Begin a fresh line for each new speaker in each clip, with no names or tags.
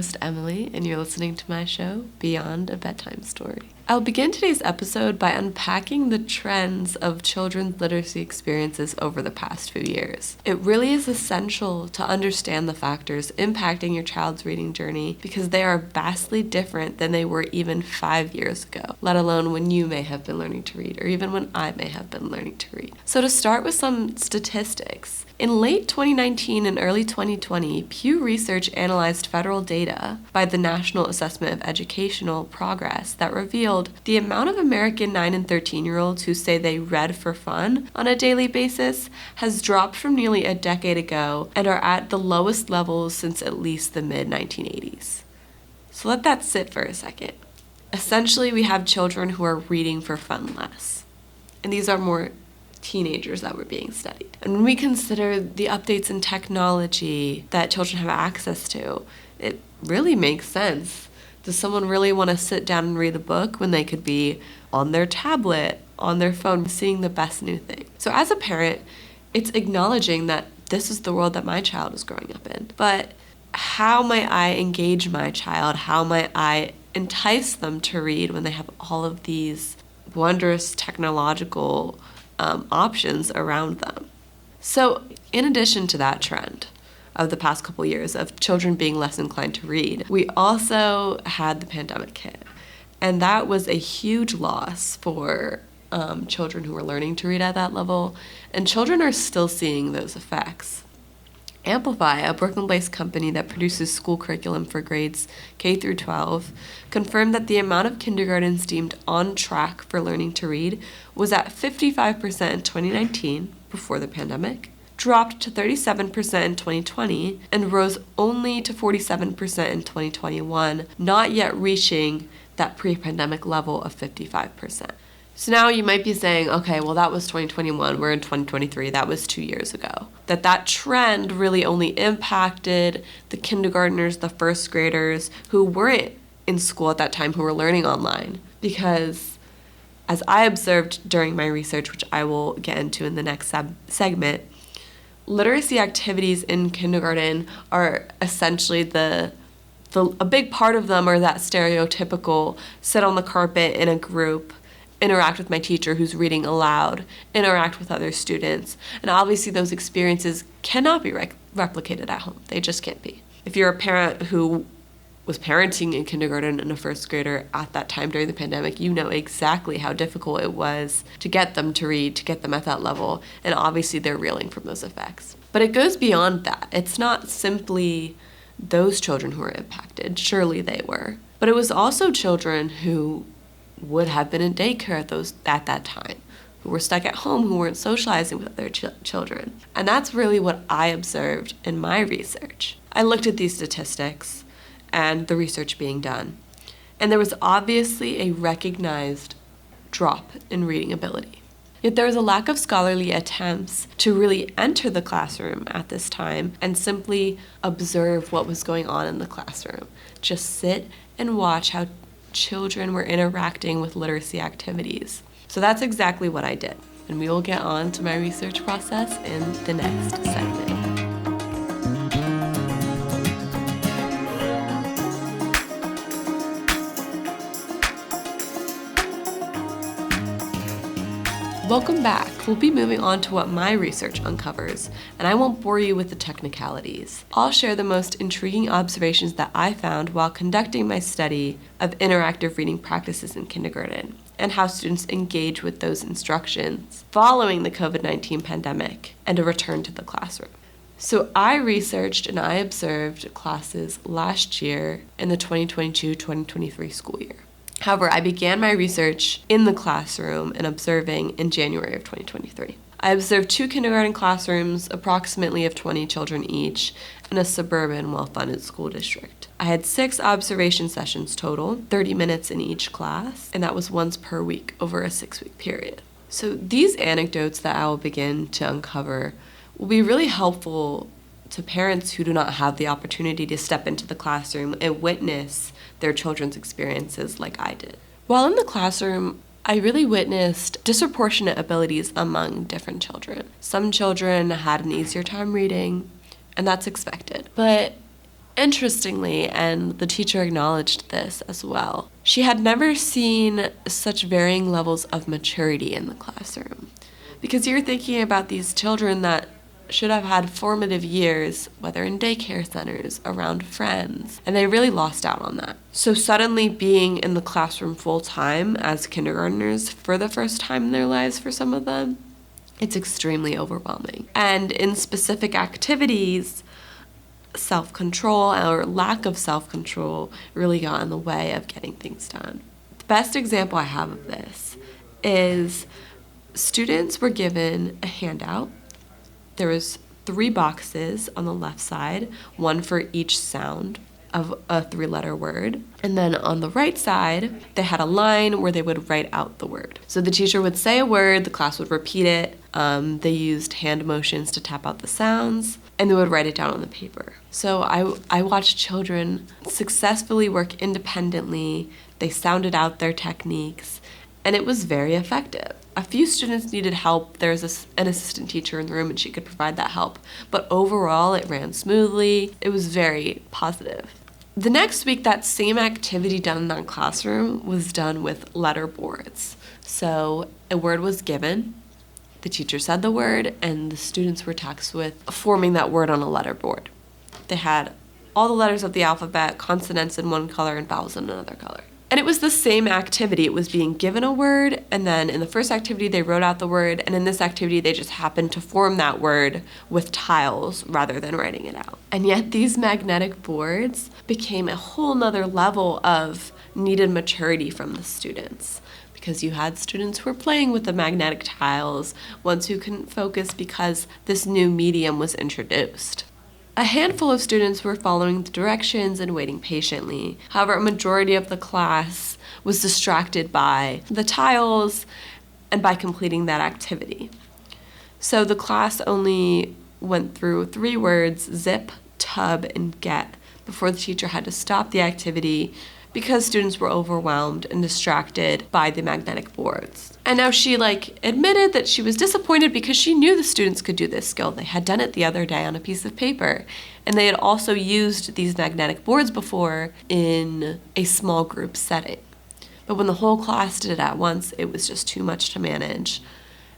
host, Emily, and you're listening to my show, Beyond a Bedtime Story. I'll begin today's episode by unpacking the trends of children's literacy experiences over the past few years. It really is essential to understand the factors impacting your child's reading journey because they are vastly different than they were even 5 years ago, let alone when you may have been learning to read, or even when I may have been learning to read. So to start with some statistics, in late 2019 and early 2020, Pew Research analyzed federal data by the National Assessment of Educational Progress that revealed the amount of American 9 and 13-year-olds who say they read for fun on a daily basis has dropped from nearly a decade ago and are at the lowest levels since at least the mid-1980s. So let that sit for a second. Essentially, we have children who are reading for fun less. And these are more teenagers that were being studied. And when we consider the updates in technology that children have access to, it really makes sense. Does someone really want to sit down and read a book when they could be on their tablet, on their phone, seeing the best new thing? So as a parent, it's acknowledging that this is the world that my child is growing up in. But how might I engage my child? How might I entice them to read when they have all of these wondrous technological options around them? So in addition to that trend of the past couple years of children being less inclined to read, we also had the pandemic hit. And that was a huge loss for children who were learning to read at that level. And children are still seeing those effects. Amplify, a Brooklyn-based company that produces school curriculum for grades K through 12, confirmed that the amount of kindergartens deemed on track for learning to read was at 55% in 2019, before the pandemic, dropped to 37% in 2020, and rose only to 47% in 2021, not yet reaching that pre-pandemic level of 55%. So now you might be saying, okay, well, that was 2021, we're in 2023, that was 2 years ago. That trend really only impacted the kindergartners, the first graders who weren't in school at that time, who were learning online. Because as I observed during my research, which I will get into in the next segment, literacy activities in kindergarten are essentially a big part of them are that stereotypical sit on the carpet in a group, interact with my teacher who's reading aloud, interact with other students. And obviously those experiences cannot be replicated at home. They just can't be. If you're a parent who was parenting in kindergarten and a first grader at that time during the pandemic, you know exactly how difficult it was to get them to read, to get them at that level. And obviously they're reeling from those effects. But it goes beyond that. It's not simply those children who were impacted. Surely they were. But it was also children who would have been in daycare at that time, who were stuck at home, who weren't socializing with other children. And that's really what I observed in my research. I looked at these statistics and the research being done, and there was obviously a recognized drop in reading ability. Yet there was a lack of scholarly attempts to really enter the classroom at this time and simply observe what was going on in the classroom. Just sit and watch how children were interacting with literacy activities. So that's exactly what I did. And we will get on to my research process in the next segment. Welcome back. We'll be moving on to what my research uncovers, and I won't bore you with the technicalities. I'll share the most intriguing observations that I found while conducting my study of interactive reading practices in kindergarten and how students engage with those instructions following the COVID-19 pandemic and a return to the classroom. So I researched and I observed classes last year in the 2022-2023 school year. However, I began my research in the classroom and observing in January of 2023. I observed 2 kindergarten classrooms, approximately of 20 children each, in a suburban, well-funded school district. I had 6 observation sessions total, 30 minutes in each class, and that was once per week over a 6-week period. So these anecdotes that I will begin to uncover will be really helpful to parents who do not have the opportunity to step into the classroom and witness their children's experiences like I did. While in the classroom, I really witnessed disproportionate abilities among different children. Some children had an easier time reading, and that's expected. But Interestingly, and the teacher acknowledged this as well, she had never seen such varying levels of maturity in the classroom. Because you're thinking about these children that should have had formative years, whether in daycare centers, around friends, and they really lost out on that. So suddenly being in the classroom full time as kindergartners for the first time in their lives for some of them, it's extremely overwhelming. And in specific activities, self-control or lack of self-control really got in the way of getting things done. The best example I have of this is students were given a handout. There was 3 boxes on the left side, one for each sound of a 3-letter word. And then on the right side, they had a line where they would write out the word. So the teacher would say a word, the class would repeat it. They used hand motions to tap out the sounds, and they would write it down on the paper. So I watched children successfully work independently. They sounded out their techniques, and it was very effective. A few students needed help. There was an assistant teacher in the room, and she could provide that help. But overall, it ran smoothly. It was very positive. The next week, that same activity done in that classroom was done with letter boards. So a word was given, the teacher said the word, and the students were tasked with forming that word on a letter board. They had all the letters of the alphabet, consonants in one color and vowels in another color. And it was the same activity. It was being given a word, and then in the first activity they wrote out the word, and in this activity they just happened to form that word with tiles rather than writing it out. And yet these magnetic boards became a whole nother level of needed maturity from the students, because you had students who were playing with the magnetic tiles, ones who couldn't focus because this new medium was introduced. A handful of students were following the directions and waiting patiently. However, a majority of the class was distracted by the tiles and by completing that activity. So the class only went through 3 words, zip, tub, and get, before the teacher had to stop the activity because students were overwhelmed and distracted by the magnetic boards. And now she admitted that she was disappointed because she knew the students could do this skill. They had done it the other day on a piece of paper. And they had also used these magnetic boards before in a small group setting. But when the whole class did it at once, it was just too much to manage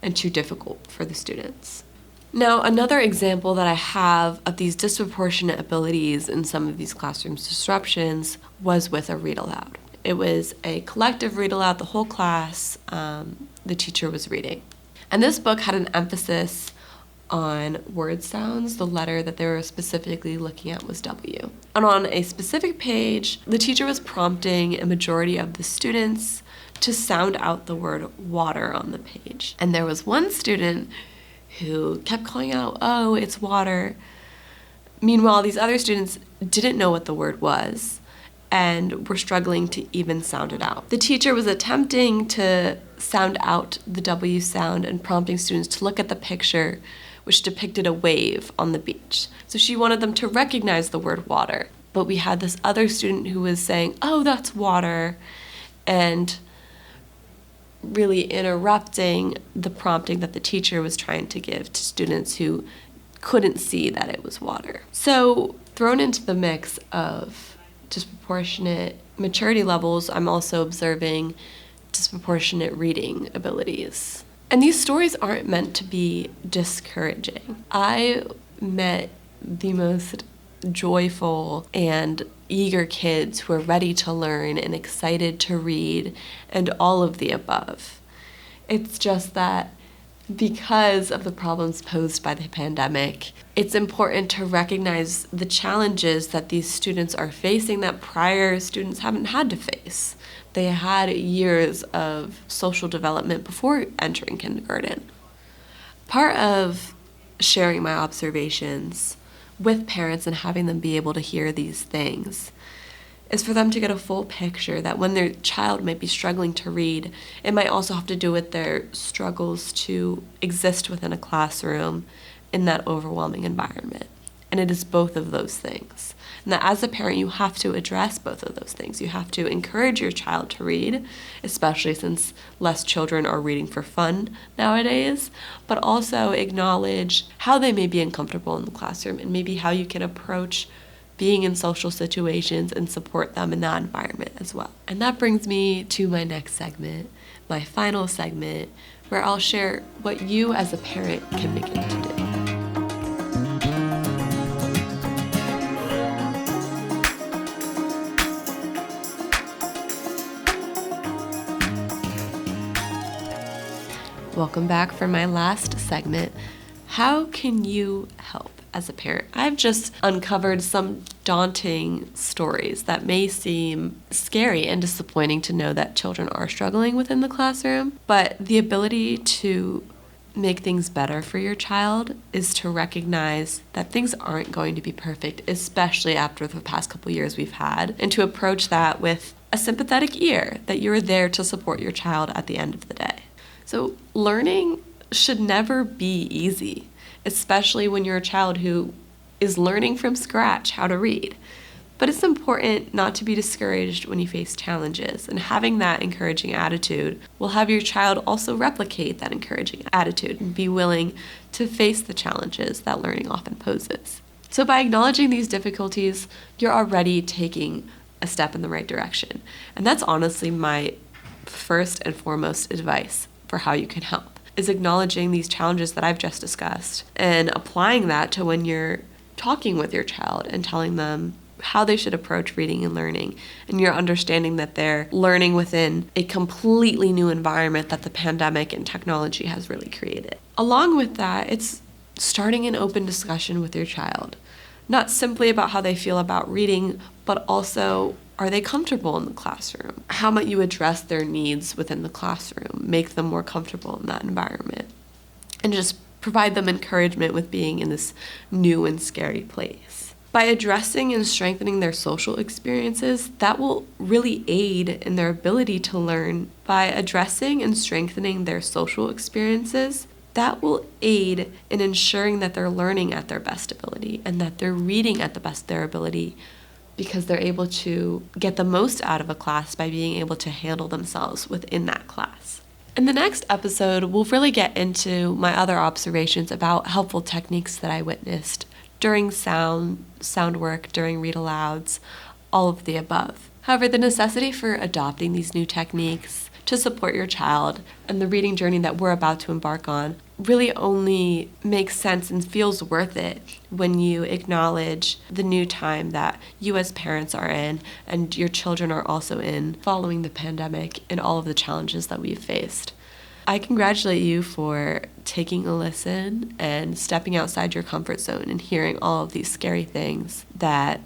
and too difficult for the students. Now, another example that I have of these disproportionate abilities in some of these classroom disruptions was with a read aloud. It was a collective read aloud, the whole class, the teacher was reading. And this book had an emphasis on word sounds. The letter that they were specifically looking at was W. And on a specific page, the teacher was prompting a majority of the students to sound out the word water on the page. And there was one student who kept calling out, "Oh, it's water." Meanwhile, these other students didn't know what the word was and were struggling to even sound it out. The teacher was attempting to sound out the W sound and prompting students to look at the picture, which depicted a wave on the beach. So she wanted them to recognize the word water. But we had this other student who was saying, "Oh, that's water," and really interrupting the prompting that the teacher was trying to give to students who couldn't see that it was water. So thrown into the mix of disproportionate maturity levels, I'm also observing disproportionate reading abilities. And these stories aren't meant to be discouraging. I met the most joyful and eager kids who are ready to learn and excited to read and all of the above. It's just that because of the problems posed by the pandemic, it's important to recognize the challenges that these students are facing that prior students haven't had to face. They had years of social development before entering kindergarten. Part of sharing my observations with parents and having them be able to hear these things is for them to get a full picture that when their child might be struggling to read, it might also have to do with their struggles to exist within a classroom in that overwhelming environment. And it is both of those things. And that as a parent, you have to address both of those things. You have to encourage your child to read, especially since less children are reading for fun nowadays, but also acknowledge how they may be uncomfortable in the classroom and maybe how you can approach being in social situations and support them in that environment as well. And that brings me to my next segment, my final segment, where I'll share what you as a parent can begin to do. Welcome back for my last segment. How can you help as a parent? I've just uncovered some daunting stories that may seem scary and disappointing to know that children are struggling within the classroom, but the ability to make things better for your child is to recognize that things aren't going to be perfect, especially after the past couple years we've had, and to approach that with a sympathetic ear, that you're there to support your child at the end of the day. So learning should never be easy, especially when you're a child who is learning from scratch how to read. But it's important not to be discouraged when you face challenges, and having that encouraging attitude will have your child also replicate that encouraging attitude and be willing to face the challenges that learning often poses. So by acknowledging these difficulties, you're already taking a step in the right direction. And that's honestly my first and foremost advice for how you can help, is acknowledging these challenges that I've just discussed and applying that to when you're talking with your child and telling them how they should approach reading and learning, and you're understanding that they're learning within a completely new environment that the pandemic and technology has really created. Along with that, it's starting an open discussion with your child, not simply about how they feel about reading, but also, are they comfortable in the classroom? How might you address their needs within the classroom, make them more comfortable in that environment, and just provide them encouragement with being in this new and scary place. By addressing and strengthening their social experiences, that will really aid in their ability to learn. By addressing and strengthening their social experiences, that will aid in ensuring that they're learning at their best ability and that they're reading at the best of their ability, because they're able to get the most out of a class by being able to handle themselves within that class. In the next episode, we'll really get into my other observations about helpful techniques that I witnessed during sound work, during read alouds, all of the above. However, the necessity for adopting these new techniques to support your child and the reading journey that we're about to embark on really only makes sense and feels worth it when you acknowledge the new time that you as parents are in and your children are also in following the pandemic and all of the challenges that we've faced. I congratulate you for taking a listen and stepping outside your comfort zone and hearing all of these scary things that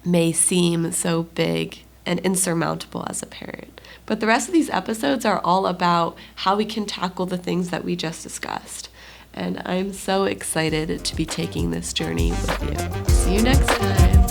may seem so big and insurmountable as a parent. But the rest of these episodes are all about how we can tackle the things that we just discussed. And I'm so excited to be taking this journey with you. See you next time.